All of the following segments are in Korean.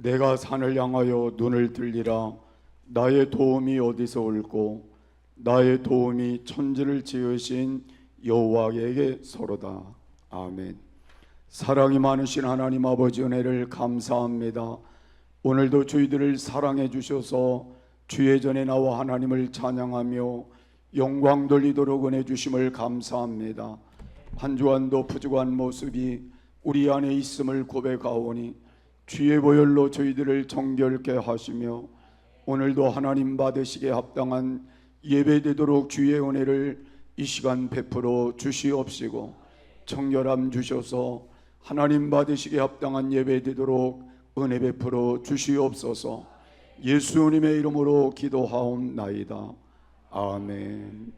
내가 산을 향하여 눈을 들리라. 나의 도움이 어디서 올고 나의 도움이 천지를 지으신 여호와에게 서로다. 아멘. 사랑이 많으신 하나님 아버지 은혜를 감사합니다. 오늘도 저희들을 사랑해 주셔서 주의 전에 나와 하나님을 찬양하며 영광 돌리도록 은혜 주심을 감사합니다. 한 주간도 부족한 모습이 우리 안에 있음을 고백하오니 주의 보혈로 저희들을 정결케 하시며 오늘도 하나님 받으시기에 합당한 예배되도록 주의 은혜를 이 시간 베풀어 주시옵시고 정결함 주셔서 하나님 받으시기에 합당한 예배되도록 은혜 베풀어 주시옵소서. 예수님의 이름으로 기도하옵나이다. 아멘.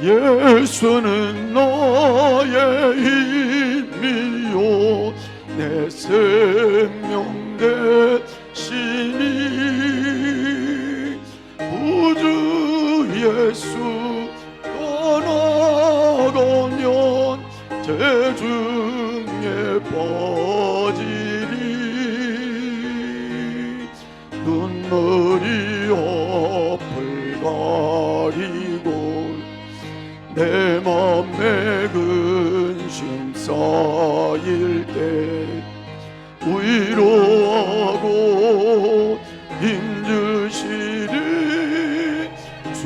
예수는 나의 힘이요 내 생명 되시니 구주 예수 떠나가면 대중에 빠지리 눈물이 앞을 가리고 내 맘에 근심 쌓일 때 위로하고 힘주시리 주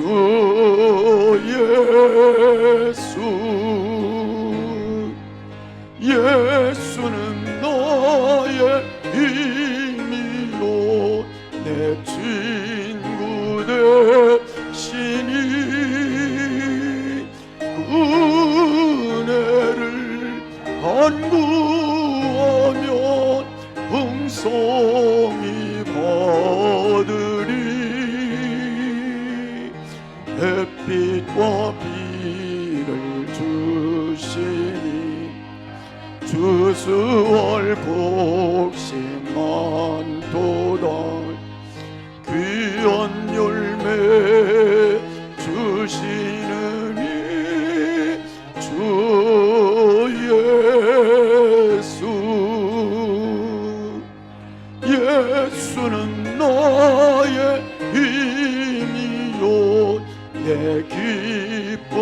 예수. 예수는 나의 힘이요 내 친구 되시니 은혜를 간구하면 풍성히 받으리 햇빛과 비를 주시니 주수월 복심한도다 귀한 열매 주시느니 주 예수. 예수는 나의 힘이요 내 기쁨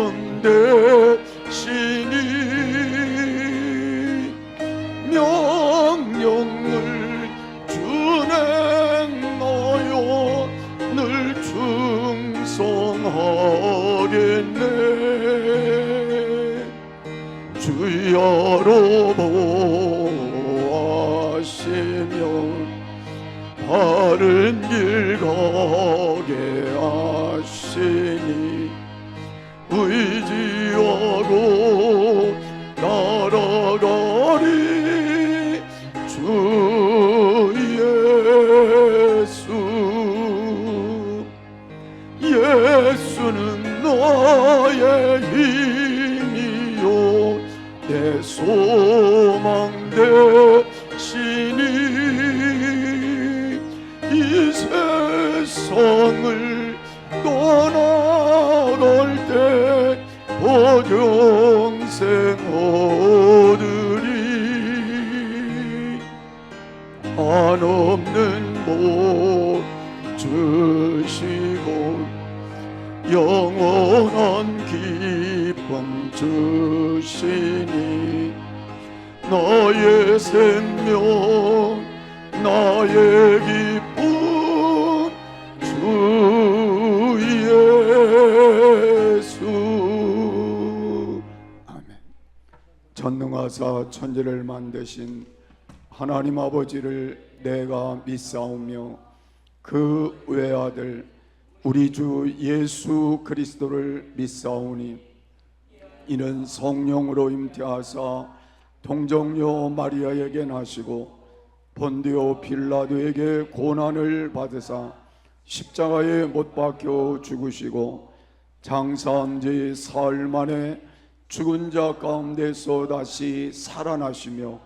되시니 명령을 준행하여 늘 충성하겠네. 주야로 보아시며 바른 길 가게 하시니 의지하고 따라가리 주 예수. 예수는 나의 힘이요 내 소망 되시니 이 세상을 떠나갈 때 보경생 얻으리 한없는 복 주시고 영원한 기쁨 주시니 나의 생명 나의 기쁨 주 예수. 아멘. 전능하사 천지를 만드신 하나님 아버지를 내가 믿사오며 그 외아들 우리 주 예수 그리스도를 믿사오니 이는 성령으로 잉태하사 동정녀 마리아에게 나시고 본디오 빌라도에게 고난을 받으사 십자가에 못 박혀 죽으시고 장사한 지 사흘 만에 죽은 자 가운데서 다시 살아나시며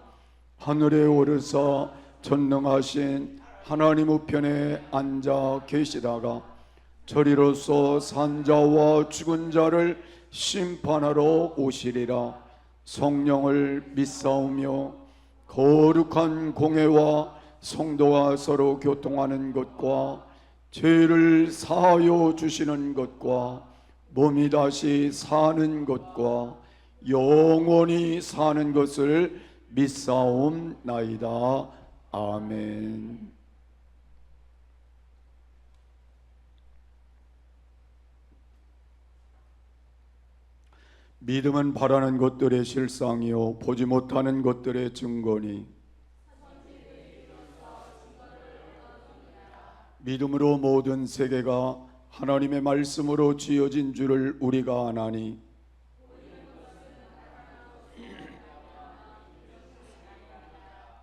하늘에 오르사 전능하신 하나님 우편에 앉아 계시다가 저리로서 산자와 죽은 자를 심판하러 오시리라. 성령을 믿사오며 거룩한 공회와 성도가 서로 교통하는 것과 죄를 사하여 주시는 것과 몸이 다시 사는 것과 영원히 사는 것을 믿사옵나이다. 아멘. 믿음은 바라는 것들의 실상이요 보지 못하는 것들의 증거니 믿음으로 모든 세계가 하나님의 말씀으로 지어진 줄을 우리가 아나니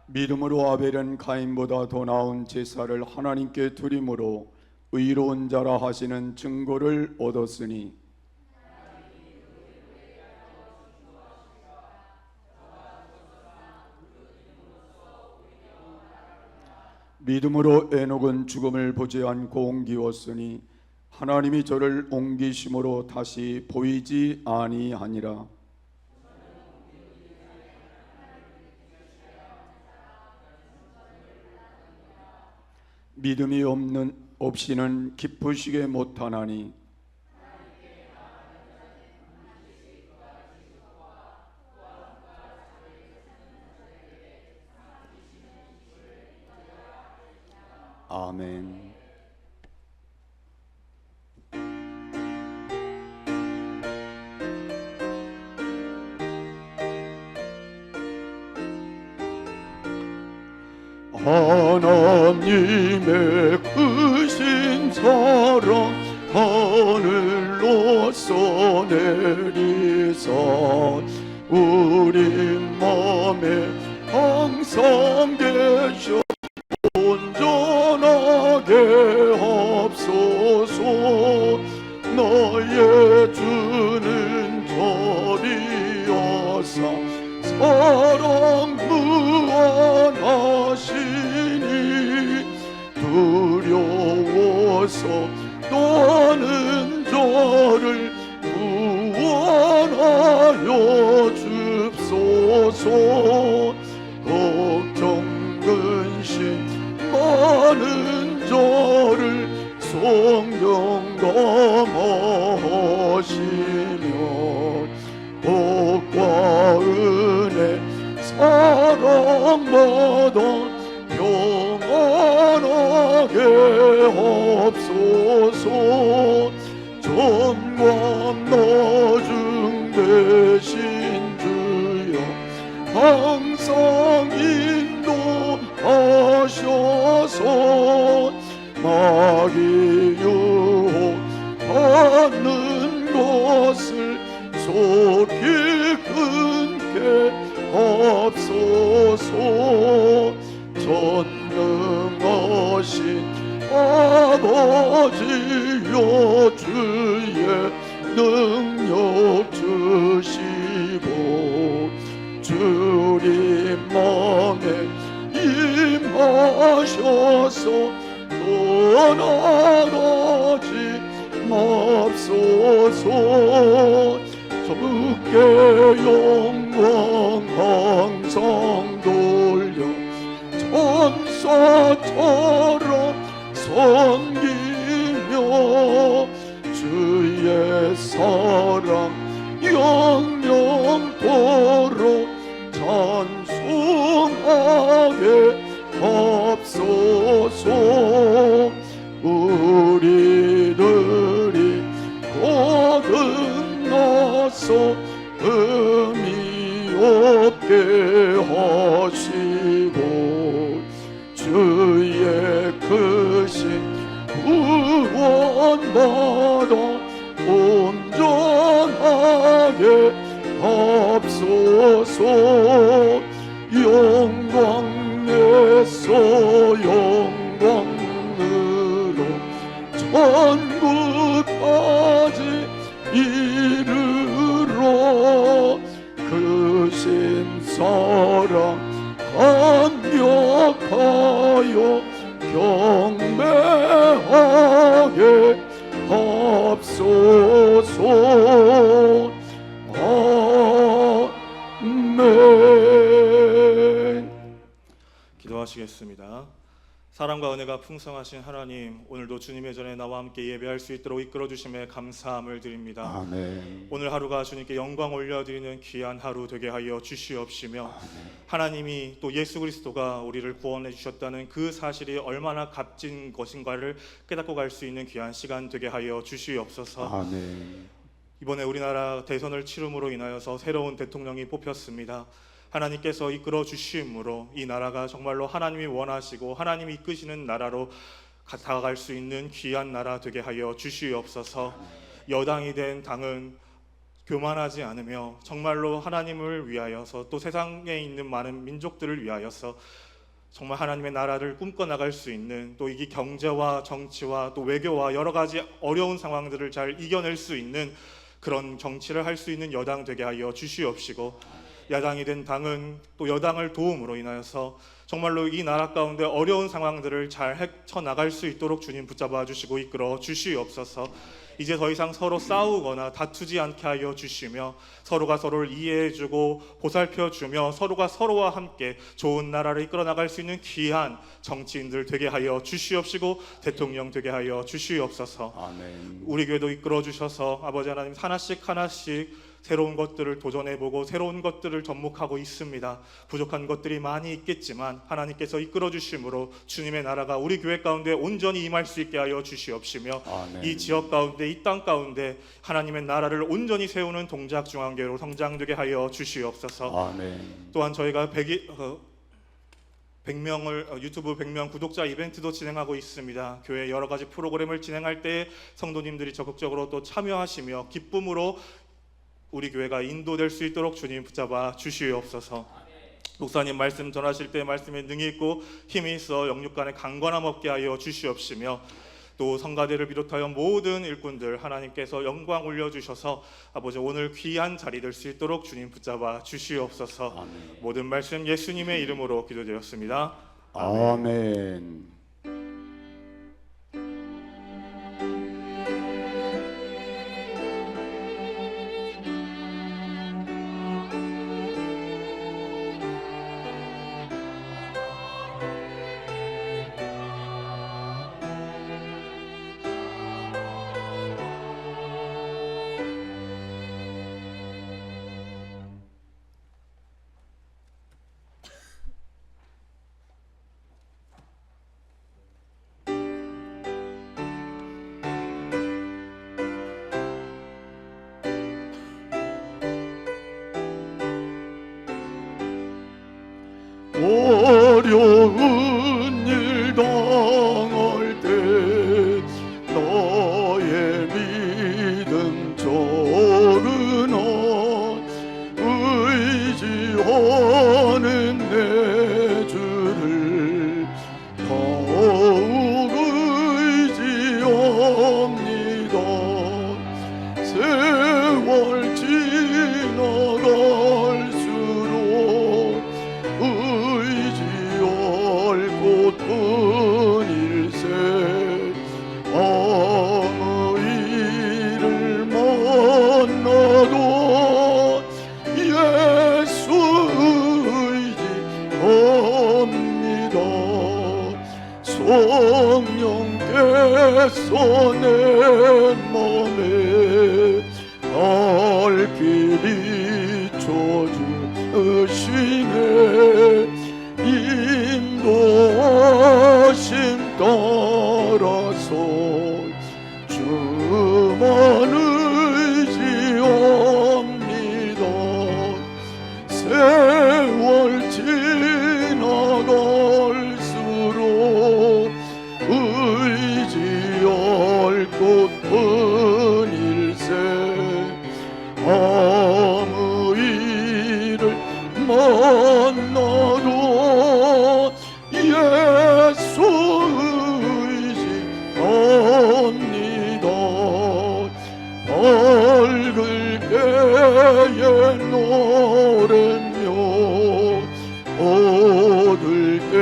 믿음으로 아벨은 가인보다 더 나은 제사를 하나님께 드림으로 의로운 자라 하시는 증거를 얻었으니 믿음으로 에녹은 죽음을 보지 않고 옮기었으니 하나님이 저를 옮기심으로 다시 보이지 아니하니라. 믿음이 없이는 기쁘시게 못하나니 아멘. 하나님의 크신 사랑 하늘로서 내리사 우리 맘에 항상 계셔 온전하게 합소서. 너의 주는 저리여사 사랑 무한하시니 두려워서 떠는 저를 구원하여 줍소서. 걱정 근심 많은 저를 성령 감하시며 복과 은혜 사랑받아 평안하게 합소서. 전광 나중 대신 주여 항상 인도하셔서 마귀 유혹하는 것을 속히 끊게 합소서. 전능하신 아버지여 주의 능력 주시고 주님 맘에 임하셔서 떠나가지 맙소서. 주께 영광 항상 돌려 천사처럼 섬기며 주의 사랑 영영토록 찬송하게 합소서. 우리들이 거듭나서 의미 없게 하시고 주의 크신 구원받아 온전하게 합소서. 영광에서 영광으로 천국까지 이르러 크신 사랑 감격 생각하여 경배하게 하옵소서. 아멘. 기도하시겠습니다. 사랑과 은혜가 풍성하신 하나님, 오늘도 주님의 전에 나와 함께 예배할 수 있도록 이끌어 주심에 감사함을 드립니다. 아멘. 오늘 하루가 주님께 영광 올려드리는 귀한 하루 되게 하여 주시옵시며, 아멘. 하나님이 또 예수 그리스도가 우리를 구원해 주셨다는 그 사실이 얼마나 값진 것인가를 깨닫고 갈 수 있는 귀한 시간 되게 하여 주시옵소서. 아멘. 이번에 우리나라 대선을 치름으로 인하여서 새로운 대통령이 뽑혔습니다. 하나님께서 이끌어 주심으로 이 나라가 정말로 하나님이 원하시고 하나님이 이끄시는 나라로 다가갈 수 있는 귀한 나라 되게 하여 주시옵소서. 여당이 된 당은 교만하지 않으며 정말로 하나님을 위하여서 또 세상에 있는 많은 민족들을 위하여서 정말 하나님의 나라를 꿈꿔나갈 수 있는, 또 이 경제와 정치와 또 외교와 여러 가지 어려운 상황들을 잘 이겨낼 수 있는 그런 정치를 할 수 있는 여당 되게 하여 주시옵시고, 야당이 된 당은 또 여당을 도움으로 인하여서 정말로 이 나라 가운데 어려운 상황들을 잘 헤쳐나갈 수 있도록 주님 붙잡아 주시고 이끌어 주시옵소서. 이제 더 이상 서로 싸우거나 다투지 않게 하여 주시며, 서로가 서로를 이해해주고 보살펴주며 서로가 서로와 함께 좋은 나라를 이끌어 나갈 수 있는 귀한 정치인들 되게 하여 주시옵시고, 대통령 되게 하여 주시옵소서. 아멘. 우리 교회도 이끌어 주셔서 아버지 하나님, 하나씩 하나씩 새로운 것들을 도전해보고 새로운 것들을 접목하고 있습니다. 부족한 것들이 많이 있겠지만 하나님께서 이끌어 주심으로 주님의 나라가 우리 교회 가운데 온전히 임할 수 있게 하여 주시옵시며, 아멘. 이 지역 가운데 이 땅 가운데 하나님의 나라를 온전히 세우는 동작 중앙교회로 성장되게 하여 주시옵소서. 아멘. 또한 저희가 100명을 유튜브 100명 구독자 이벤트도 진행하고 있습니다. 교회 여러 가지 프로그램을 진행할 때 성도님들이 적극적으로 또 참여하시며 기쁨으로 우리 교회가 인도될 수 있도록 주님 붙잡아 주시옵소서. 목사님 말씀 전하실 때 말씀에 능히 있고 힘이 있어 영육간에 강건함 없게 하여 주시옵시며, 또 성가대를 비롯하여 모든 일꾼들 하나님께서 영광 올려주셔서 아버지 오늘 귀한 자리 될 수 있도록 주님 붙잡아 주시옵소서. 아멘. 모든 말씀 예수님의 이름으로 기도드렸습니다. 아멘. 어려운 일 당할 때 너의 믿음 적으나 의지하는 내 주를 더욱 의지합니다. 세월 지나갈수록 의지할 곳뿐일세. 아무 일을 만나도 예수 의지합니다. 성령께서 내 맘에 알길이 쳐주시네. 인도하심 따라서 주만 의지합니다. 세월 지나갈수록 의지할 곳뿐일세. 아무 일을 만나도 예수 의지합니다. 밝을 때에 노래며 어두울 때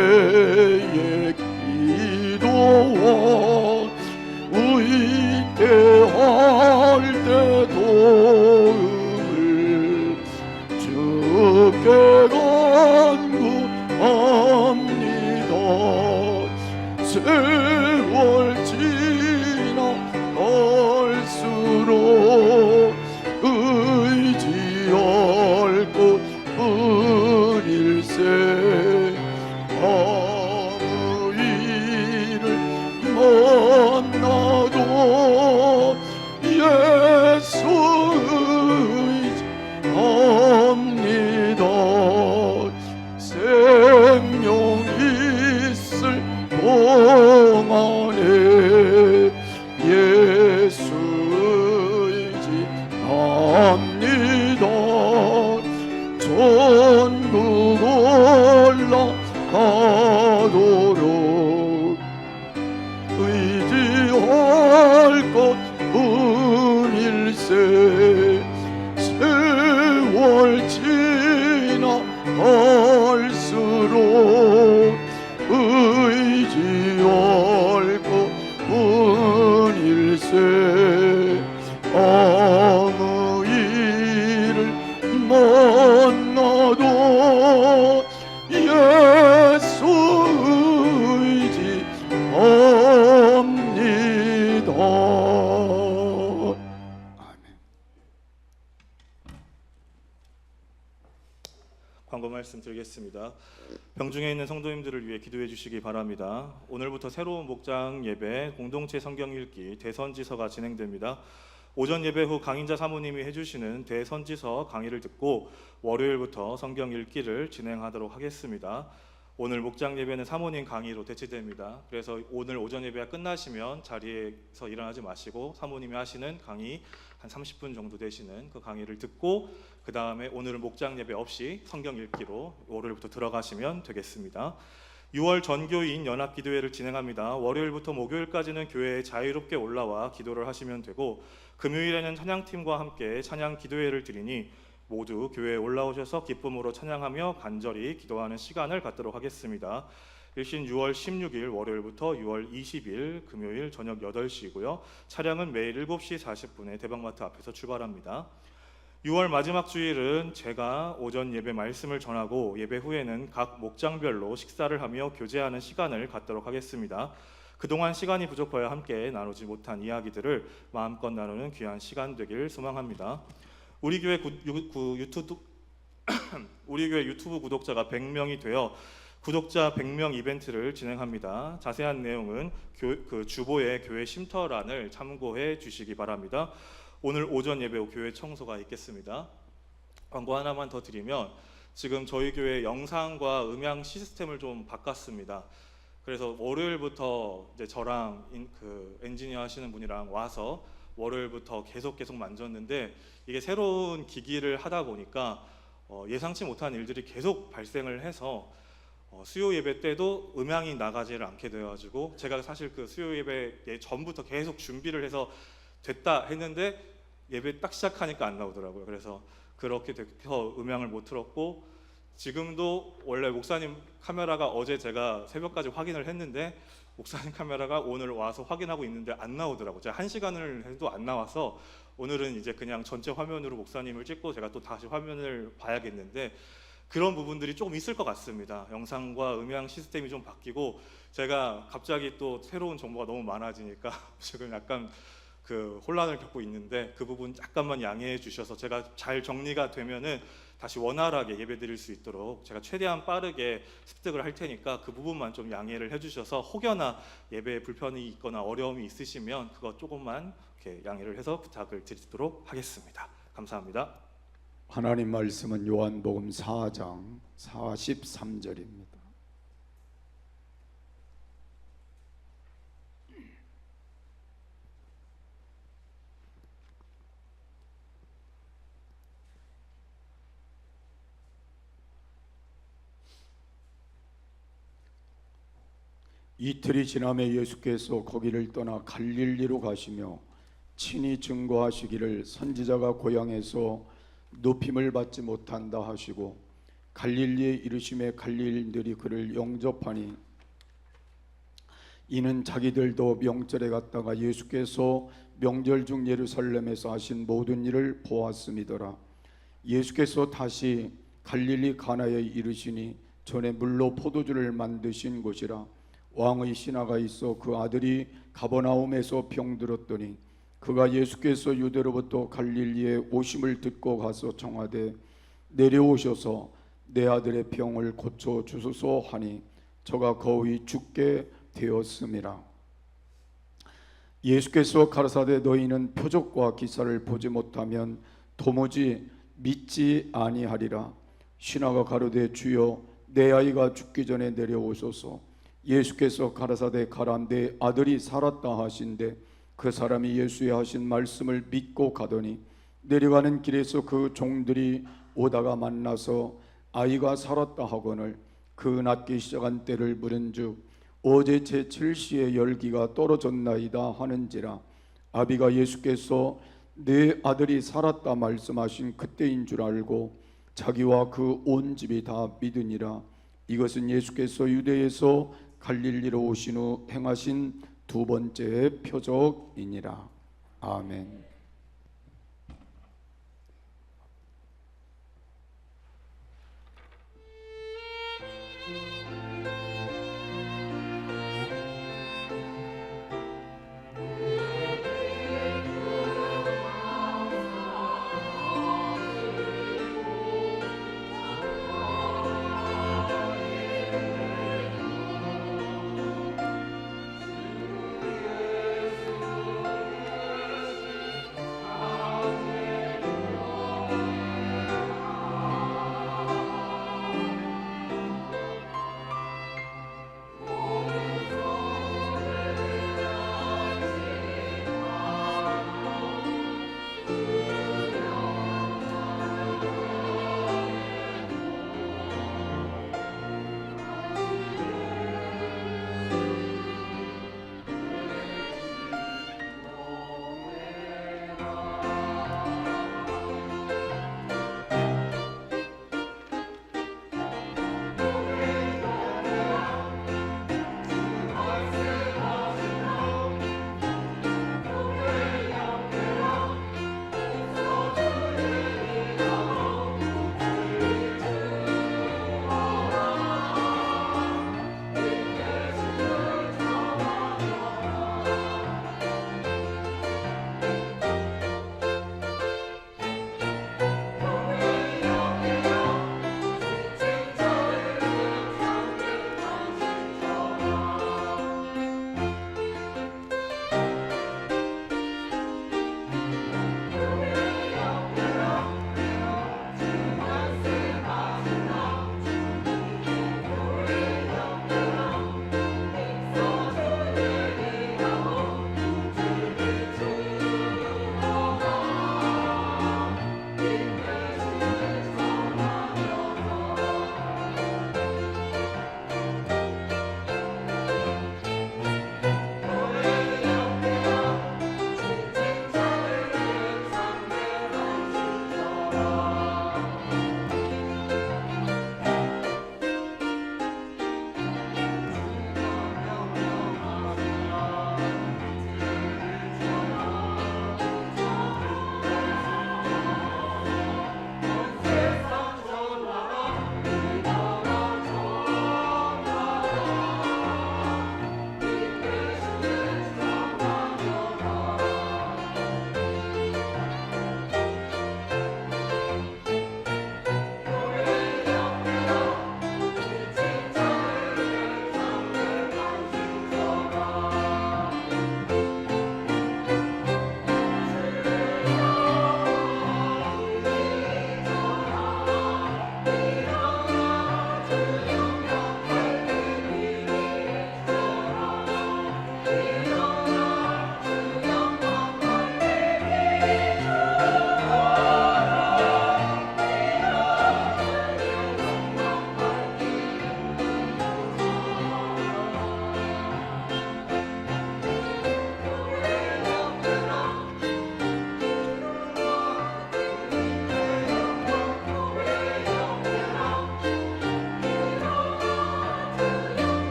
전국 올라가도록 의지할 것 뿐일세. 세월 지나갈수록 의지할 것 뿐일세. 아무 일을 만나도 예수 의지합니다. 광고 말씀 드리겠습니다. 병중에 있는 성도님들을 위해 기도해 주시기 바랍니다. 오늘부터 새로운 목장 예배 공동체 성경 읽기 대선지서가 진행됩니다. 오전 예배 후 강인자 사모님이 해주시는 대선지서 강의를 듣고 월요일부터 성경 읽기를 진행하도록 하겠습니다. 오늘 목장 예배는 사모님 강의로 대체됩니다. 그래서 오늘 오전 예배가 끝나시면 자리에서 일어나지 마시고 사모님이 하시는 강의 한 30분 정도 되시는 그 강의를 듣고 그 다음에 오늘은 목장 예배 없이 성경 읽기로 월요일부터 들어가시면 되겠습니다. 6월 전교인 연합기도회를 진행합니다. 월요일부터 목요일까지는 교회에 자유롭게 올라와 기도를 하시면 되고 금요일에는 찬양팀과 함께 찬양 기도회를 드리니 모두 교회에 올라오셔서 기쁨으로 찬양하며 간절히 기도하는 시간을 갖도록 하겠습니다. 일신 6월 16일 월요일부터 6월 20일 금요일 저녁 8시이고요. 차량은 매일 7시 40분에 대방마트 앞에서 출발합니다. 6월 마지막 주일은 제가 오전 예배 말씀을 전하고 예배 후에는 각 목장별로 식사를 하며 교제하는 시간을 갖도록 하겠습니다. 그동안 시간이 부족하여 함께 나누지 못한 이야기들을 마음껏 나누는 귀한 시간 되길 소망합니다. 우리 교회 유튜브 구독자가 100명이 되어 구독자 100명 이벤트를 진행합니다. 자세한 내용은 그 주보의 교회 쉼터란을 참고해 주시기 바랍니다. 오늘 오전 예배 후 교회 청소가 있겠습니다. 광고 하나만 더 드리면 지금 저희 교회 영상과 음향 시스템을 좀 바꿨습니다. 그래서 월요일부터 이제 저랑 그 엔지니어 하시는 분이랑 와서 월요일부터 계속 만졌는데 이게 새로운 기기를 하다 보니까 예상치 못한 일들이 계속 발생을 해서 수요 예배 때도 음향이 나가지를 않게 되어가지고 제가 사실 그 수요 예배 전부터 계속 준비를 해서 됐다 했는데 예배 딱 시작하니까 안 나오더라고요. 그래서 그렇게 돼서 음향을 못 틀었고 지금도 원래 목사님 카메라가 어제 제가 새벽까지 확인을 했는데 목사님 카메라가 오늘 와서 확인하고 있는데 안 나오더라고요. 제가 1시간을 해도 안 나와서 오늘은 이제 그냥 전체 화면으로 목사님을 찍고 제가 또 다시 화면을 봐야겠는데 그런 부분들이 조금 있을 것 같습니다. 영상과 음향 시스템이 좀 바뀌고 제가 갑자기 또 새로운 정보가 너무 많아지니까 지금 약간 그 혼란을 겪고 있는데 그 부분 잠깐만 양해해 주셔서 제가 잘 정리가 되면은 다시 원활하게 예배드릴 수 있도록 제가 최대한 빠르게 습득을 할 테니까 그 부분만 좀 양해를 해주셔서 혹여나 예배에 불편이 있거나 어려움이 있으시면 그거 조금만 이렇게 양해를 해서 부탁을 드리도록 하겠습니다. 감사합니다. 하나님 말씀은 요한복음 4장 43절입니다. 이틀이 지나매 예수께서 거기를 떠나 갈릴리로 가시며 친히 증거하시기를 선지자가 고향에서 높임을 받지 못한다 하시고 갈릴리에 이르심에 갈릴리인들이 그를 영접하니 이는 자기들도 명절에 갔다가 예수께서 명절 중 예루살렘에서 하신 모든 일을 보았음이더라. 예수께서 다시 갈릴리 가나에 이르시니 전에 물로 포도주를 만드신 곳이라. 왕의 신하가 있어 그 아들이 가버나움에서 병들었더니 그가 예수께서 유대로부터 갈릴리에 오심을 듣고 가서 청하되 내려오셔서 내 아들의 병을 고쳐 주소서 하니 저가 거의 죽게 되었음이라. 예수께서 가라사대 너희는 표적과 기사를 보지 못하면 도무지 믿지 아니하리라. 신하가 가로되 주여 내 아이가 죽기 전에 내려오소서. 예수께서 가라사대 가라 내 아들이 살았다 하신대 그 사람이 예수의 하신 말씀을 믿고 가더니 내려가는 길에서 그 종들이 오다가 만나서 아이가 살았다 하거늘 그 낮기 시작한 때를 물은즉 어제 제 7시에 열기가 떨어졌나이다 하는지라. 아비가 예수께서 내 아들이 살았다 말씀하신 그때인 줄 알고 자기와 그 온 집이 다 믿으니라. 이것은 예수께서 유대에서 갈릴리로 오신 후 행하신 두 번째 표적이니라. 아멘.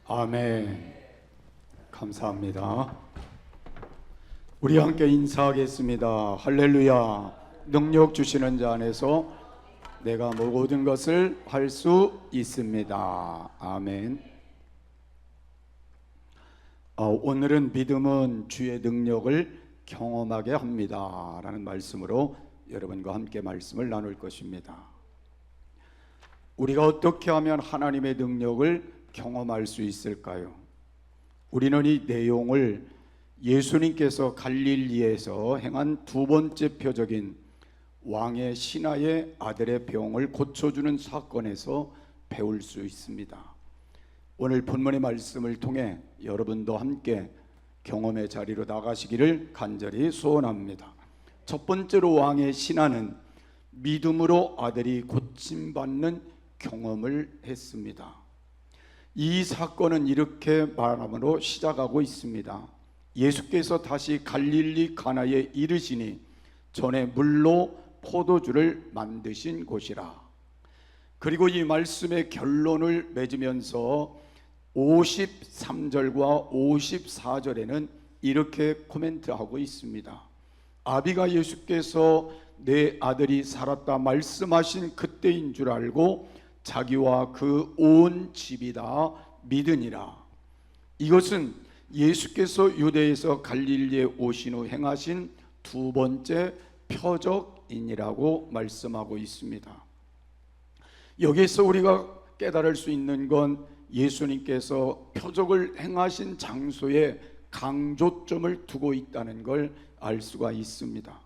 아멘. 감사합니다. 우리 함께 인사하겠습니다. 할렐루야. 능력 주시는 자 안에서 내가 모든 것을 할 수 있습니다. 아멘. 오늘은 믿음은 주의 능력을 경험하게 합니다 라는 말씀으로 여러분과 함께 말씀을 나눌 것입니다. 우리가 어떻게 하면 하나님의 능력을 경험할 수 있을까요? 우리는 이 내용을 예수님께서 갈릴리에서 행한 두 번째 표적인 왕의 신하의 아들의 병을 고쳐주는 사건에서 배울 수 있습니다. 오늘 본문의 말씀을 통해 여러분도 함께 경험의 자리로 나가시기를 간절히 소원합니다. 첫 번째로 왕의 신하는 믿음으로 아들이 고침받는 경험을 했습니다. 이 사건은 이렇게 말함으로 시작하고 있습니다. 예수께서 다시 갈릴리 가나에 이르시니 전에 물로 포도주를 만드신 곳이라. 그리고 이 말씀의 결론을 맺으면서 53절과 54절에는 이렇게 코멘트하고 있습니다. 아비가 예수께서 내 아들이 살았다 말씀하신 그때인 줄 알고 자기와 그 온 집이 다 믿으니라. 이것은 예수께서 유대에서 갈릴리에 오신 후 행하신 두 번째 표적이라고 말씀하고 있습니다. 여기서 우리가 깨달을 수 있는 건 예수님께서 표적을 행하신 장소에 강조점을 두고 있다는 걸 알 수가 있습니다.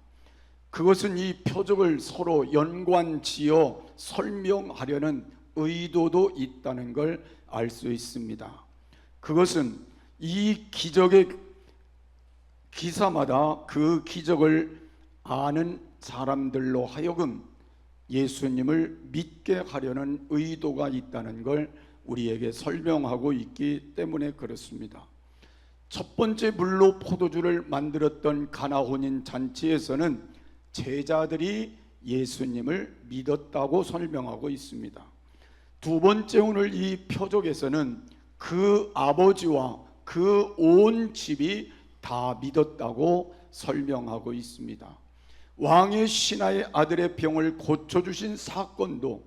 그것은 이 표적을 서로 연관지어 설명하려는 의도도 있다는 걸 알 수 있습니다. 그것은 이 기적의 기사마다 그 기적을 아는 사람들로 하여금 예수님을 믿게 하려는 의도가 있다는 걸 우리에게 설명하고 있기 때문에 그렇습니다. 첫 번째 물로 포도주를 만들었던 가나 혼인 잔치에서는 제자들이 예수님을 믿었다고 설명하고 있습니다. 두 번째 오늘 이 표적에서는 그 아버지와 그 온 집이 다 믿었다고 설명하고 있습니다. 왕의 신하의 아들의 병을 고쳐주신 사건도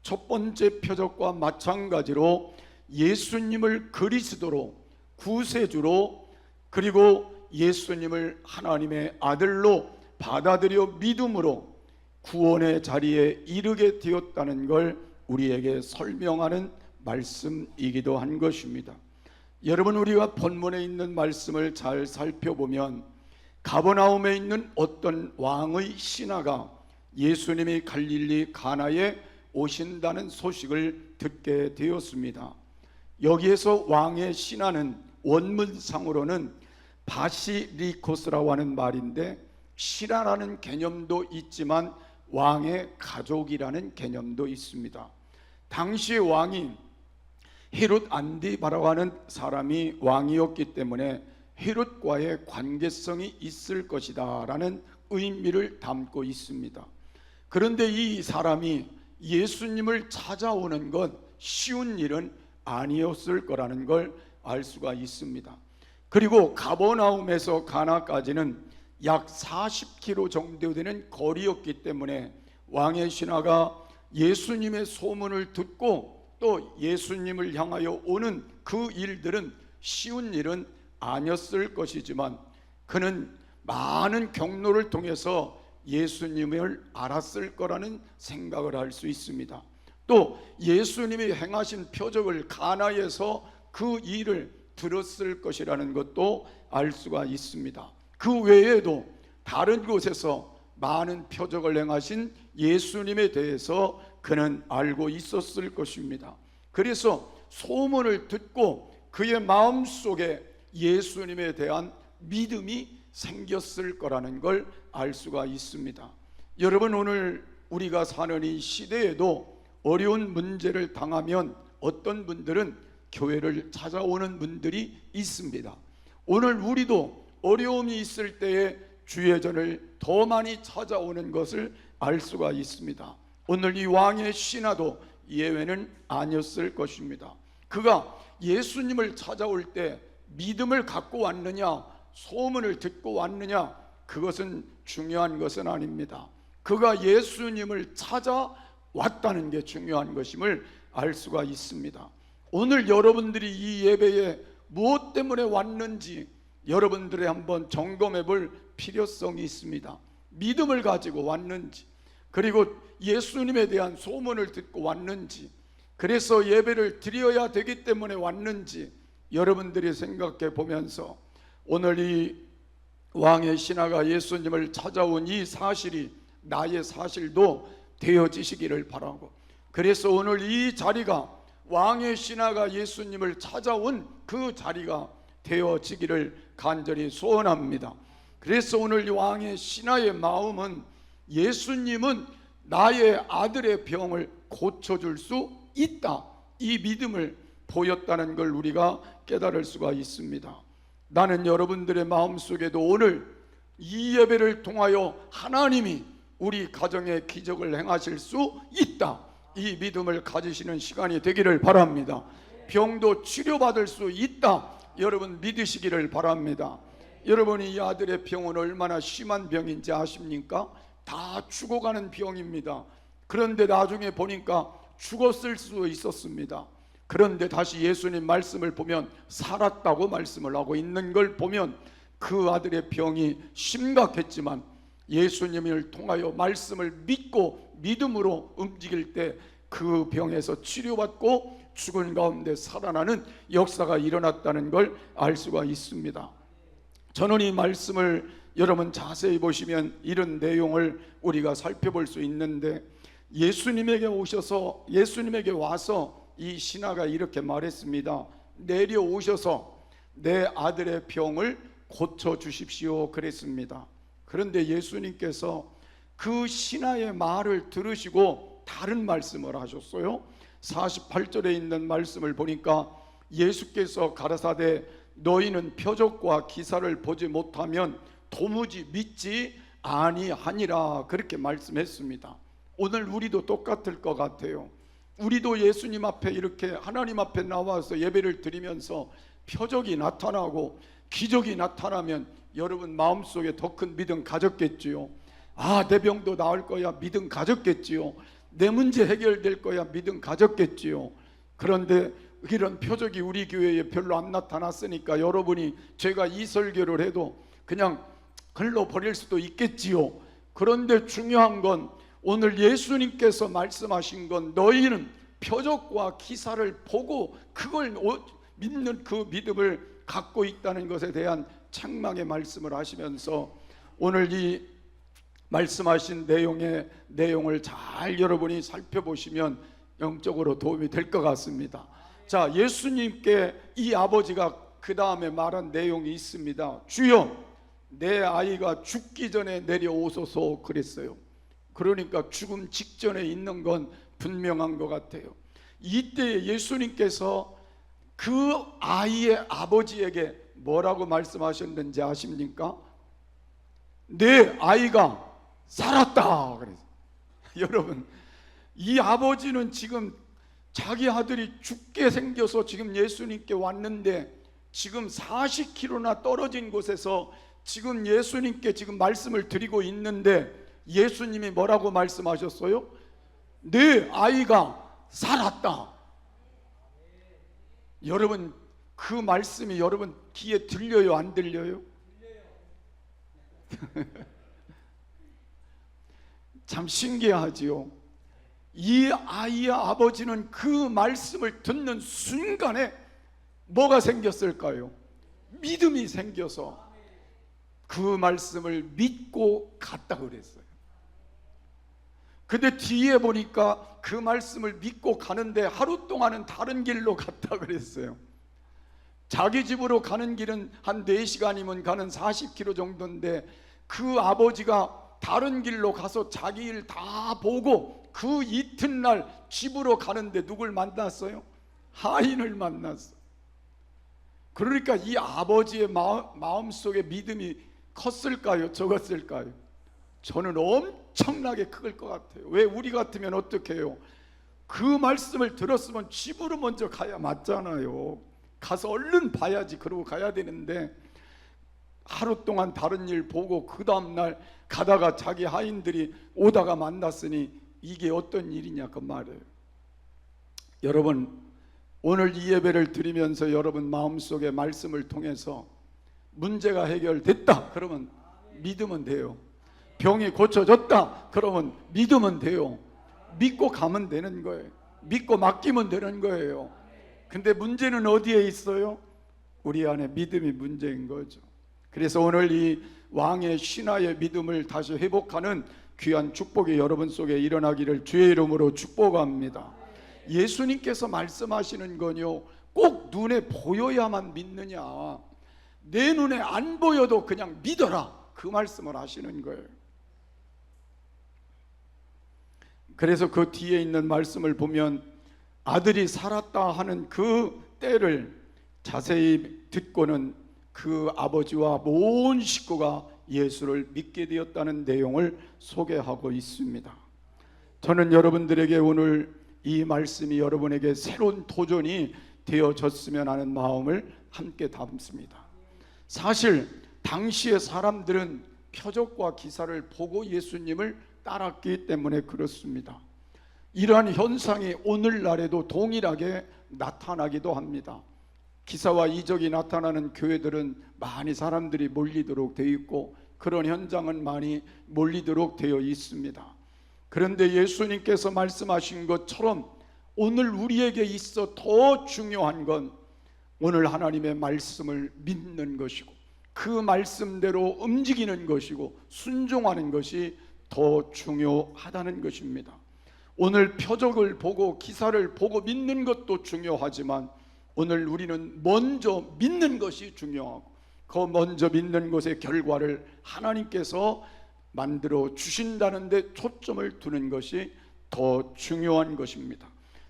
첫 번째 표적과 마찬가지로 예수님을 그리스도로, 구세주로, 그리고 예수님을 하나님의 아들로 받아들여 믿음으로 구원의 자리에 이르게 되었다는 걸 우리에게 설명하는 말씀이기도 한 것입니다. 여러분, 우리가 본문에 있는 말씀을 잘 살펴보면 가버나움에 있는 어떤 왕의 신하가 예수님이 갈릴리 가나에 오신다는 소식을 듣게 되었습니다. 여기에서 왕의 신하는 원문상으로는 바시리코스라고 하는 말인데, 신하라는 개념도 있지만 왕의 가족이라는 개념도 있습니다. 당시의 왕이 헤롯 안디바라고 하는 사람이 왕이었기 때문에 헤롯과의 관계성이 있을 것이다 라는 의미를 담고 있습니다. 그런데 이 사람이 예수님을 찾아오는 건 쉬운 일은 아니었을 거라는 걸 알 수가 있습니다. 그리고 가버나움에서 가나까지는 약 40km 정도 되는 거리였기 때문에 왕의 신하가 예수님의 소문을 듣고 또 예수님을 향하여 오는 그 일들은 쉬운 일은 아니었을 것이지만 그는 많은 경로를 통해서 예수님을 알았을 거라는 생각을 할 수 있습니다. 또 예수님이 행하신 표적을 가나에서 그 일을 들었을 것이라는 것도 알 수가 있습니다. 그 외에도 다른 곳에서 많은 표적을 행하신 예수님에 대해서 그는 알고 있었을 것입니다. 그래서 소문을 듣고 그의 마음속에 예수님에 대한 믿음이 생겼을 거라는 걸 알 수가 있습니다. 여러분, 오늘 우리가 사는 이 시대에도 어려운 문제를 당하면 어떤 분들은 교회를 찾아오는 분들이 있습니다. 오늘 우리도 어려움이 있을 때에 주예전을 더 많이 찾아오는 것을 알 수가 있습니다. 오늘 이 왕의 신하도 예외는 아니었을 것입니다. 그가 예수님을 찾아올 때 믿음을 갖고 왔느냐, 소문을 듣고 왔느냐, 그것은 중요한 것은 아닙니다. 그가 예수님을 찾아왔다는 게 중요한 것임을 알 수가 있습니다. 오늘 여러분들이 이 예배에 무엇 때문에 왔는지 여러분들이 한번 점검해 볼 필요성이 있습니다. 믿음을 가지고 왔는지, 그리고 예수님에 대한 소문을 듣고 왔는지, 그래서 예배를 드려야 되기 때문에 왔는지 여러분들이 생각해 보면서 오늘 이 왕의 신하가 예수님을 찾아온 이 사실이 나의 사실도 되어지시기를 바라고, 그래서 오늘 이 자리가 왕의 신하가 예수님을 찾아온 그 자리가 되어지기를 간절히 소원합니다. 그래서 오늘 이 왕의 신하의 마음은 예수님은 나의 아들의 병을 고쳐줄 수 있다, 이 믿음을 보였다는 걸 우리가 깨달을 수가 있습니다. 나는 여러분들의 마음속에도 오늘 이 예배를 통하여 하나님이 우리 가정에 기적을 행하실 수 있다, 이 믿음을 가지시는 시간이 되기를 바랍니다. 병도 치료받을 수 있다, 여러분 믿으시기를 바랍니다. 여러분이 이 아들의 병은 얼마나 심한 병인지 아십니까? 다 죽어가는 병입니다. 그런데 나중에 보니까 죽었을 수 있었습니다. 그런데 다시 예수님 말씀을 보면 살았다고 말씀을 하고 있는 걸 보면 그 아들의 병이 심각했지만 예수님을 통하여 말씀을 믿고 믿음으로 움직일 때 그 병에서 치료받고 죽은 가운데 살아나는 역사가 일어났다는 걸 알 수가 있습니다. 저는 이 말씀을 여러분 자세히 보시면 이런 내용을 우리가 살펴볼 수 있는데, 예수님에게 와서 이 신하가 이렇게 말했습니다. 내려오셔서 내 아들의 병을 고쳐주십시오 그랬습니다. 그런데 예수님께서 그 신하의 말을 들으시고 다른 말씀을 하셨어요. 48절에 있는 말씀을 보니까 예수께서 가라사대 너희는 표적과 기사를 보지 못하면 도무지 믿지 아니하니라, 그렇게 말씀했습니다. 오늘 우리도 똑같을 것 같아요. 우리도 예수님 앞에 이렇게 하나님 앞에 나와서 예배를 드리면서 표적이 나타나고 기적이 나타나면 여러분 마음속에 더 큰 믿음 가졌겠지요. 아, 내 병도 나을 거야 믿음 가졌겠지요. 내 문제 해결될 거야 믿음 가졌겠지요. 그런데 이런 표적이 우리 교회에 별로 안 나타났으니까 여러분이 제가 이 설교를 해도 그냥 흘러버릴 수도 있겠지요. 그런데 중요한 건 오늘 예수님께서 말씀하신 건 너희는 표적과 기사를 보고 그걸 믿는 그 믿음을 갖고 있다는 것에 대한 책망의 말씀을 하시면서 오늘 이 말씀하신 내용을 잘 여러분이 살펴보시면 영적으로 도움이 될 것 같습니다. 자, 예수님께 이 아버지가 그 다음에 말한 내용이 있습니다. 주여 내 아이가 죽기 전에 내려오소서 그랬어요. 그러니까 죽음 직전에 있는 건 분명한 것 같아요. 이때 예수님께서 그 아이의 아버지에게 뭐라고 말씀하셨는지 아십니까? 내 아이가 살았다 그랬어요. 여러분, 이 아버지는 지금 자기 아들이 죽게 생겨서 지금 예수님께 왔는데 지금 40km나 떨어진 곳에서 지금 예수님께 지금 말씀을 드리고 있는데 예수님이 뭐라고 말씀하셨어요? 내 아이가 살았다. 여러분, 그 말씀이 여러분 귀에 들려요, 안 들려요? 참 신기하지요. 이 아이의 아버지는 그 말씀을 듣는 순간에 뭐가 생겼을까요? 믿음이 생겨서 그 말씀을 믿고 갔다 그랬어요. 근데 뒤에 보니까 그 말씀을 믿고 가는데 하루 동안은 다른 길로 갔다 그랬어요. 자기 집으로 가는 길은 한 4시간이면 가는 40km 정도인데 그 아버지가 다른 길로 가서 자기 일 다 보고 그 이튿날 집으로 가는데 누굴 만났어요? 하인을 만났어요. 그러니까 이 아버지의 마음속에 믿음이 컸을까요? 적었을까요? 저는 엄청나게 클 것 같아요. 왜? 우리 같으면 어떻게 해요? 그 말씀을 들었으면 집으로 먼저 가야 맞잖아요. 가서 얼른 봐야지 그러고 가야 되는데 하루 동안 다른 일 보고 그 다음날 가다가 자기 하인들이 오다가 만났으니 이게 어떤 일이냐 그 말이에요. 여러분, 오늘 이 예배를 드리면서 여러분 마음속에 말씀을 통해서 문제가 해결됐다 그러면 믿으면 돼요. 병이 고쳐졌다 그러면 믿으면 돼요. 믿고 가면 되는 거예요. 믿고 맡기면 되는 거예요. 근데 문제는 어디에 있어요? 우리 안에 믿음이 문제인 거죠. 그래서 오늘 이 왕의 신하의 믿음을 다시 회복하는 귀한 축복이 여러분 속에 일어나기를 주의 이름으로 축복합니다. 예수님께서 말씀하시는 건요, 꼭 눈에 보여야만 믿느냐, 내 눈에 안 보여도 그냥 믿어라, 그 말씀을 하시는 거예요. 그래서 그 뒤에 있는 말씀을 보면 아들이 살았다 하는 그 때를 자세히 듣고는 그 아버지와 온 식구가 예수를 믿게 되었다는 내용을 소개하고 있습니다. 저는 여러분들에게 오늘 이 말씀이 여러분에게 새로운 도전이 되어졌으면 하는 마음을 함께 담습니다. 사실 당시의 사람들은 표적과 기사를 보고 예수님을 따랐기 때문에 그렇습니다. 이러한 현상이 오늘날에도 동일하게 나타나기도 합니다. 기사와 이적이 나타나는 교회들은 많이 사람들이 몰리도록 되어 있고 그런 현장은 많이 몰리도록 되어 있습니다. 그런데 예수님께서 말씀하신 것처럼 오늘 우리에게 있어 더 중요한 건 오늘 하나님의 말씀을 믿는 것이고 그 말씀대로 움직이는 것이고 순종하는 것이 더 중요하다는 것입니다. 오늘 표적을 보고 기사를 보고 믿는 것도 중요하지만 오늘 우리는 먼저 믿는 것이 중요하고 그 먼저 믿는 것의 결과를 하나님께서 만들어 주신다는 데 초점을 두는 것이 더 중요한 것입니다.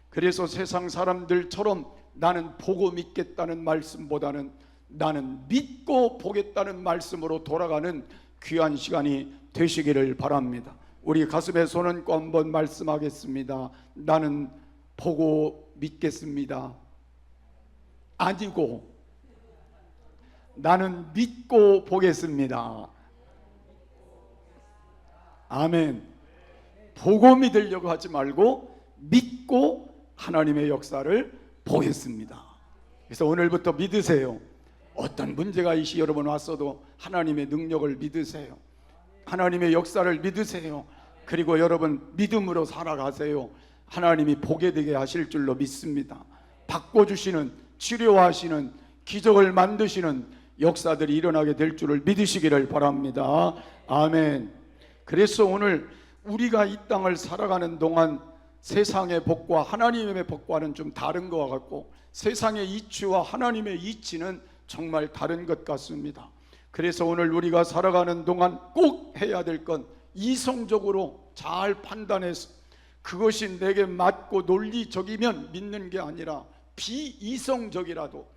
그래서 세상 사람들처럼 나는 보고 믿겠다는 말씀보다는 나는 믿고 보겠다는 말씀으로 돌아가는 귀한 시간이 되시기를 바랍니다. 우리 가슴에 손 얹고 한번 말씀하겠습니다. 나는 보고 믿겠습니다. 아니고 나는 믿고 보겠습니다. 아멘. 보고 믿으려고 하지 말고 믿고 하나님의 역사를 보겠습니다. 그래서 오늘부터 믿으세요. 어떤 문제가 이시 여러분 왔어도 하나님의 능력을 믿으세요. 하나님의 역사를 믿으세요. 그리고 여러분 믿음으로 살아가세요. 하나님이 보게 되게 하실 줄로 믿습니다. 바꿔주시는, 치료하시는, 기적을 만드시는 역사들이 일어나게 될 줄을 믿으시기를 바랍니다. 아멘. 그래서 오늘 우리가 이 땅을 살아가는 동안 세상의 복과 하나님의 복과는 좀 다른 것 같고 세상의 이치와 하나님의 이치는 정말 다른 것 같습니다. 그래서 오늘 우리가 살아가는 동안 꼭 해야 될 건 이성적으로 잘 판단해서 그것이 내게 맞고 논리적이면 믿는 게 아니라 비이성적이라도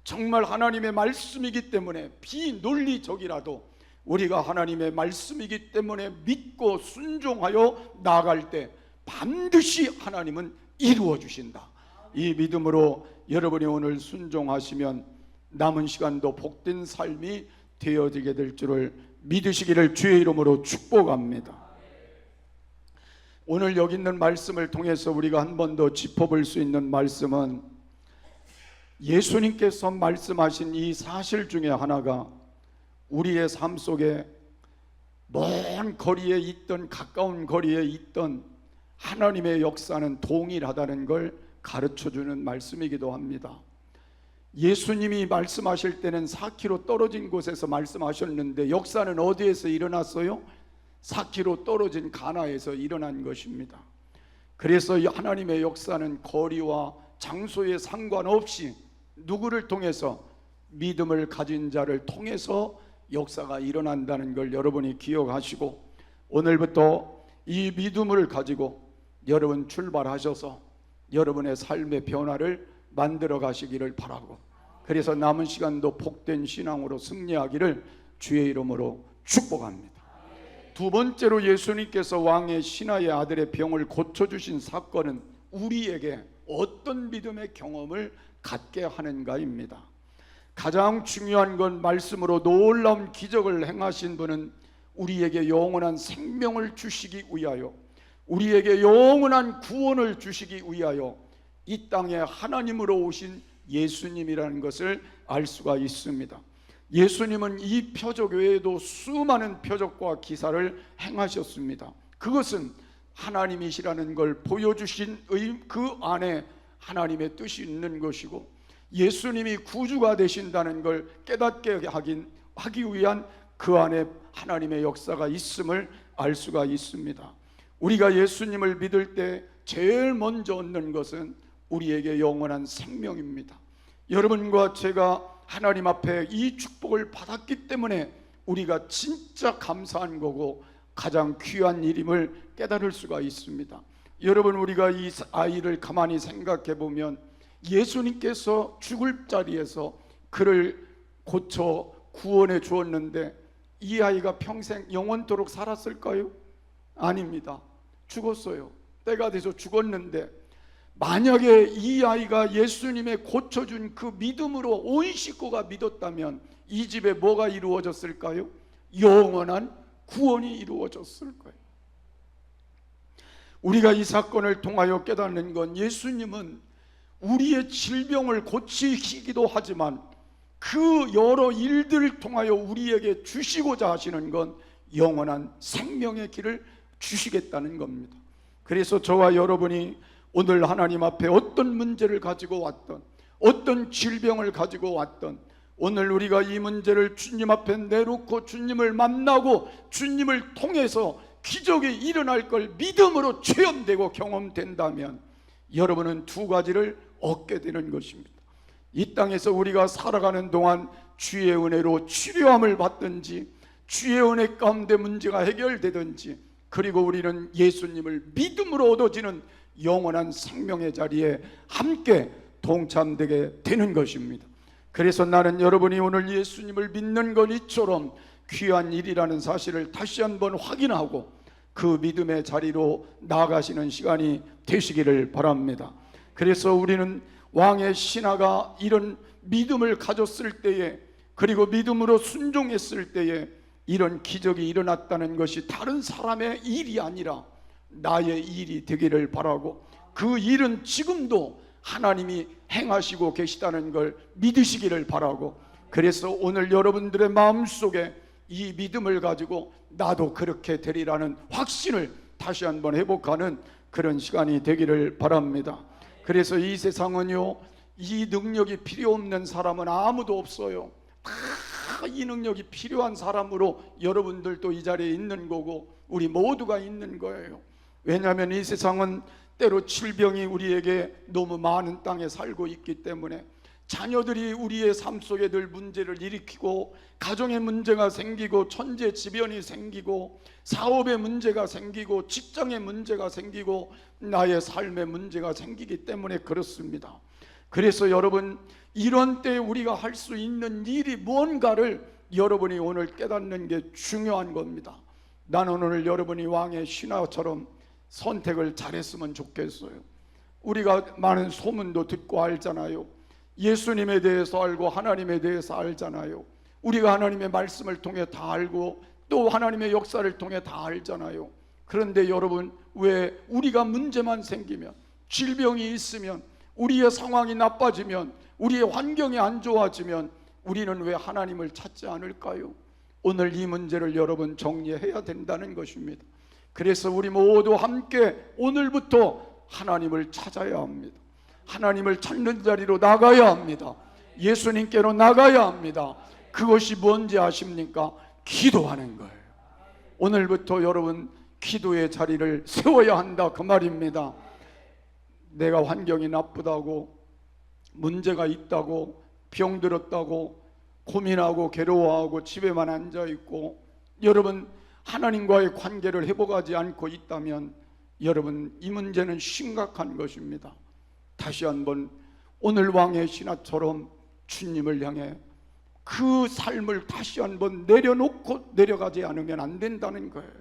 정말 하나님의 말씀이기 때문에 비논리적이라도 우리가 하나님의 말씀이기 때문에 믿고 순종하여 나아갈 때 반드시 하나님은 이루어 주신다. 이 믿음으로 여러분이 오늘 순종하시면 남은 시간도 복된 삶이 되어지게 될 줄을 믿으시기를 주의 이름으로 축복합니다. 오늘 여기 있는 말씀을 통해서 우리가 한 번 더 짚어볼 수 있는 말씀은 예수님께서 말씀하신 이 사실 중에 하나가 우리의 삶 속에 먼 거리에 있던 가까운 거리에 있던 하나님의 역사는 동일하다는 걸 가르쳐주는 말씀이기도 합니다. 예수님이 말씀하실 때는 4km 떨어진 곳에서 말씀하셨는데 역사는 어디에서 일어났어요? 4km 떨어진 가나에서 일어난 것입니다. 그래서 하나님의 역사는 거리와 장소에 상관없이 누구를 통해서 믿음을 가진 자를 통해서 역사가 일어난다는 걸 여러분이 기억하시고 오늘부터 이 믿음을 가지고 여러분 출발하셔서 여러분의 삶의 변화를 만들어 가시기를 바라고 그래서 남은 시간도 복된 신앙으로 승리하기를 주의 이름으로 축복합니다. 두 번째로 예수님께서 왕의 신하의 아들의 병을 고쳐주신 사건은 우리에게 어떤 믿음의 경험을 갖게 하는가입니다. 가장 중요한 건 말씀으로 놀라운 기적을 행하신 분은 우리에게 영원한 생명을 주시기 위하여 우리에게 영원한 구원을 주시기 위하여 이 땅에 하나님으로 오신 예수님이라는 것을 알 수가 있습니다. 예수님은 이 표적 외에도 수많은 표적과 기사를 행하셨습니다. 그것은 하나님이시라는 걸 보여주신 그 안에 하나님의 뜻이 있는 것이고, 예수님이 구주가 되신다는 걸 깨닫게 하기 위한 그 안에 하나님의 역사가 있음을 알 수가 있습니다. 우리가 예수님을 믿을 때 제일 먼저 얻는 것은 우리에게 영원한 생명입니다. 여러분과 제가 하나님 앞에 이 축복을 받았기 때문에 우리가 진짜 감사한 거고 가장 귀한 일임을 깨달을 수가 있습니다. 여러분, 우리가 이 아이를 가만히 생각해 보면 예수님께서 죽을 자리에서 그를 고쳐 구원해 주었는데 이 아이가 평생 영원토록 살았을까요? 아닙니다. 죽었어요. 때가 돼서 죽었는데, 만약에 이 아이가 예수님의 고쳐준 그 믿음으로 온 식구가 믿었다면 이 집에 뭐가 이루어졌을까요? 영원한 구원이 이루어졌을 거예요. 우리가 이 사건을 통하여 깨닫는 건, 예수님은 우리의 질병을 고치시기도 하지만 그 여러 일들을 통하여 우리에게 주시고자 하시는 건 영원한 생명의 길을 주시겠다는 겁니다. 그래서 저와 여러분이 오늘 하나님 앞에 어떤 문제를 가지고 왔던, 어떤 질병을 가지고 왔던, 오늘 우리가 이 문제를 주님 앞에 내놓고 주님을 만나고 주님을 통해서 기적이 일어날 걸 믿음으로 체험되고 경험된다면 여러분은 두 가지를 얻게 되는 것입니다. 이 땅에서 우리가 살아가는 동안 주의 은혜로 치료함을 받든지, 주의 은혜 가운데 문제가 해결되든지, 그리고 우리는 예수님을 믿음으로 얻어지는 영원한 생명의 자리에 함께 동참되게 되는 것입니다. 그래서 나는 여러분이 오늘 예수님을 믿는 것 이처럼 귀한 일이라는 사실을 다시 한번 확인하고 그 믿음의 자리로 나아가시는 시간이 되시기를 바랍니다. 그래서 우리는 왕의 신하가 이런 믿음을 가졌을 때에, 그리고 믿음으로 순종했을 때에 이런 기적이 일어났다는 것이 다른 사람의 일이 아니라 나의 일이 되기를 바라고, 그 일은 지금도 하나님이 행하시고 계시다는 걸 믿으시기를 바라고, 그래서 오늘 여러분들의 마음속에 이 믿음을 가지고 나도 그렇게 되리라는 확신을 다시 한번 회복하는 그런 시간이 되기를 바랍니다. 그래서 이 세상은요, 이 능력이 필요 없는 사람은 아무도 없어요. 다 이 능력이 필요한 사람으로 여러분들도 이 자리에 있는 거고 우리 모두가 있는 거예요. 왜냐하면 이 세상은 때로 질병이 우리에게 너무 많은 땅에 살고 있기 때문에 자녀들이 우리의 삶 속에 늘 문제를 일으키고, 가정의 문제가 생기고, 천재지변이 생기고, 사업의 문제가 생기고, 직장의 문제가 생기고, 나의 삶의 문제가 생기기 때문에 그렇습니다. 그래서 여러분, 이런 때에 우리가 할 수 있는 일이 뭔가를 여러분이 오늘 깨닫는 게 중요한 겁니다. 나는 오늘 여러분이 왕의 신하처럼 선택을 잘했으면 좋겠어요. 우리가 많은 소문도 듣고 알잖아요. 예수님에 대해서 알고 하나님에 대해서 알잖아요. 우리가 하나님의 말씀을 통해 다 알고 또 하나님의 역사를 통해 다 알잖아요. 그런데 여러분, 왜 우리가 문제만 생기면, 질병이 있으면, 우리의 상황이 나빠지면, 우리의 환경이 안 좋아지면 우리는 왜 하나님을 찾지 않을까요? 오늘 이 문제를 여러분 정리해야 된다는 것입니다. 그래서 우리 모두 함께 오늘부터 하나님을 찾아야 합니다. 하나님을 찾는 자리로 나가야 합니다. 예수님께로 나가야 합니다. 그것이 뭔지 아십니까? 기도하는 거예요. 오늘부터 여러분 기도의 자리를 세워야 한다, 그 말입니다. 내가 환경이 나쁘다고, 문제가 있다고, 병들었다고 고민하고 괴로워하고 집에만 앉아있고 여러분 하나님과의 관계를 회복하지 않고 있다면 여러분 이 문제는 심각한 것입니다. 다시 한번 오늘 왕의 신하처럼 주님을 향해 그 삶을 다시 한번 내려놓고 내려가지 않으면 안 된다는 거예요.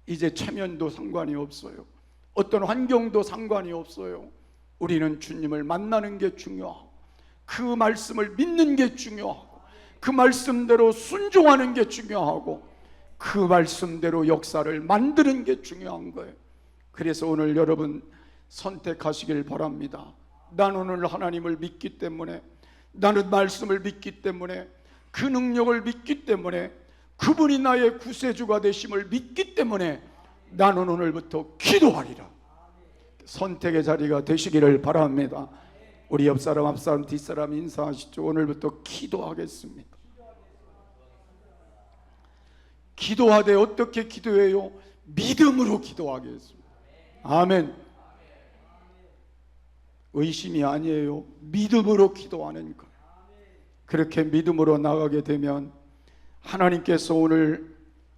이제 체면도 상관이 없어요. 어떤 환경도 상관이 없어요. 우리는 주님을 만나는 게 중요하고, 그 말씀을 믿는 게 중요하고, 그 말씀대로 순종하는 게 중요하고, 그 말씀대로 역사를 만드는 게 중요한 거예요. 그래서 오늘 여러분 선택하시길 바랍니다. 난 오늘 하나님을 믿기 때문에, 나는 말씀을 믿기 때문에 그 능력을 믿기 때문에, 그분이 나의 구세주가 되심을 믿기 때문에 나는 오늘부터 기도하리라. 선택의 자리가 되시기를 바랍니다. 우리 옆사람, 앞사람, 뒷사람 인사하시죠. 오늘부터 기도하겠습니다. 기도하되 어떻게 기도해요? 믿음으로 기도하겠습니다. 아멘. 의심이 아니에요. 믿음으로 기도하는 것. 그렇게 믿음으로 나가게 되면 하나님께서 오늘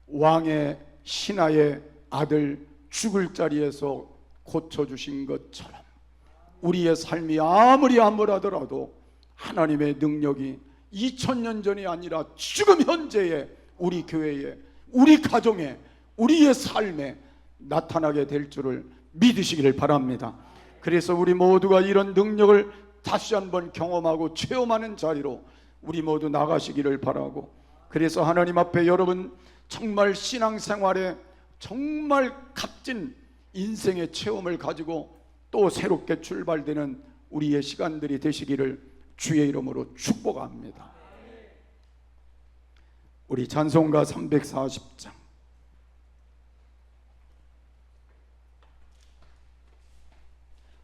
왕의 신하의 아들 죽을 자리에서 고쳐주신 것처럼 우리의 삶이 아무리 암울하더라도 하나님의 능력이 2000년 전이 아니라 지금 현재의 우리 교회에, 우리 가정에, 우리의 삶에 나타나게 될 줄을 믿으시기를 바랍니다. 그래서 우리 모두가 이런 능력을 다시 한번 경험하고 체험하는 자리로 우리 모두 나가시기를 바라고, 그래서 하나님 앞에 여러분 정말 신앙생활에 정말 값진 인생의 체험을 가지고 또 새롭게 출발되는 우리의 시간들이 되시기를 주의 이름으로 축복합니다. 우리 찬송가 340장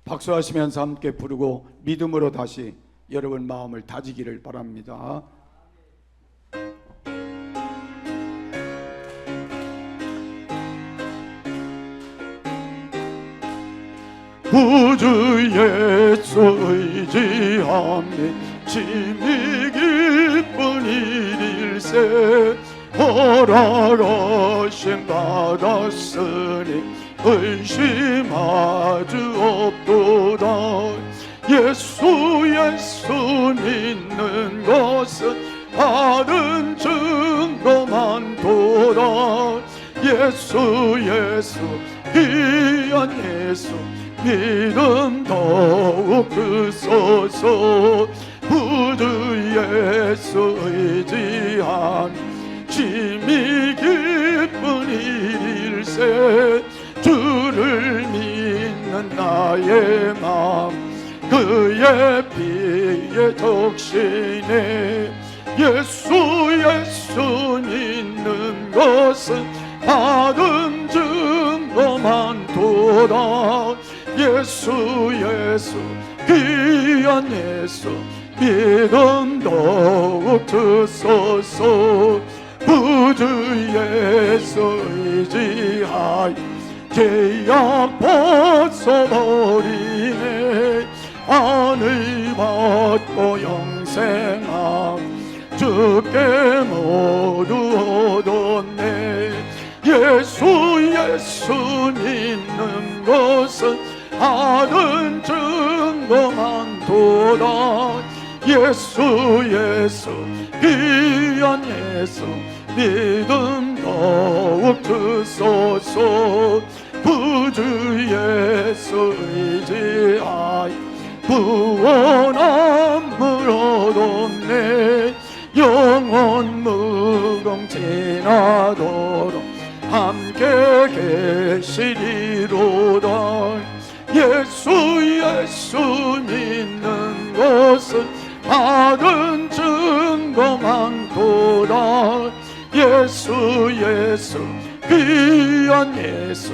박수하시면서 함께 부르고 믿음으로 다시 여러분 마음을 다지기를 바랍니다. 구주 예수 의지함이 심히 기쁜 일일세. 허락하심 받았으니 의심하주 없도다. 예수 믿는 것은 다른 증거만 도다. 예수 귀한 예수 믿음 더욱 크소서. 구주 예수 의지한 심히 기쁜 일일세. 주를 믿는 나의 마음 그의 피에 적시네. 예수 믿는 것은 다른 증거만 도다. 예수 귀한 예수 믿음 더욱 드소서. 구주 예수 의지하여 죄악 벗어버리네. 하늘 받고 영생함 주께 모두 얻었네. 예수 믿는 것은 다른 증거만 도다. 예수 귀한 예수 믿음 더욱 드소서. 구주 예수 의지하여 구원함을 얻었네. 영원 무궁 지나도록 함께 계시리로다. 예수 믿는 것은 다른 증거만 도다. 예수 귀한 예수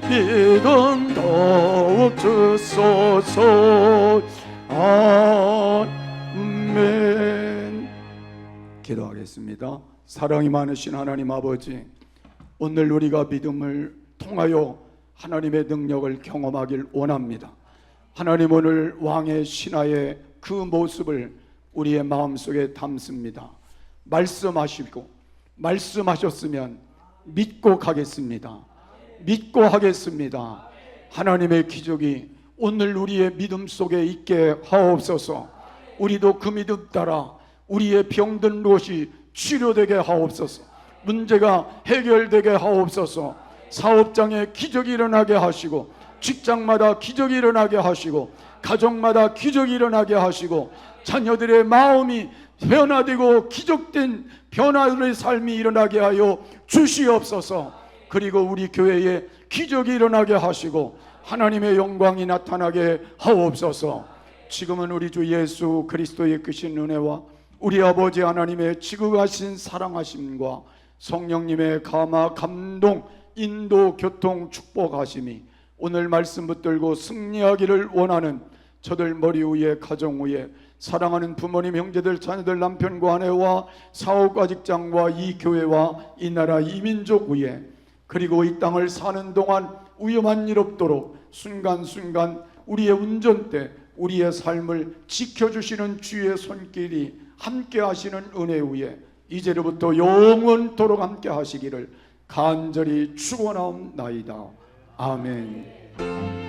믿음 더욱 주소서. 아멘. 기도하겠습니다. 사랑이 많으신 하나님 아버지, 오늘 우리가 믿음을 통하여 하나님의 능력을 경험하길 원합니다. 하나님, 오늘 왕의 신하의 그 모습을 우리의 마음속에 담습니다. 말씀하시고 말씀하셨으면 믿고 가겠습니다. 믿고 하겠습니다. 하나님의 기적이 오늘 우리의 믿음 속에 있게 하옵소서. 우리도 그 믿음 따라 우리의 병든 곳이 치료되게 하옵소서. 문제가 해결되게 하옵소서. 사업장에 기적이 일어나게 하시고, 직장마다 기적이 일어나게 하시고, 가정마다 기적이 일어나게 하시고, 자녀들의 마음이 변화되고 기적된 변화의 삶이 일어나게 하여 주시옵소서. 그리고 우리 교회에 기적이 일어나게 하시고 하나님의 영광이 나타나게 하옵소서. 지금은 우리 주 예수 그리스도의 크신 은혜와 우리 아버지 하나님의 지극하신 사랑하심과 성령님의 감화 감동 인도 교통 축복하심이 오늘 말씀 붙들고 승리하기를 원하는 저들 머리 위에 가정 위에 사랑하는 부모님 형제들 자녀들 남편과 아내와 사업과 직장과 이 교회와 이 나라 이 민족 위에 그리고 이 땅을 사는 동안 위험한 일 없도록 순간순간 우리의 운전대 우리의 삶을 지켜주시는 주의 손길이 함께 하시는 은혜 위에 이제로부터 영원토록 함께 하시기를 간절히 축원하옵나이다. 아멘.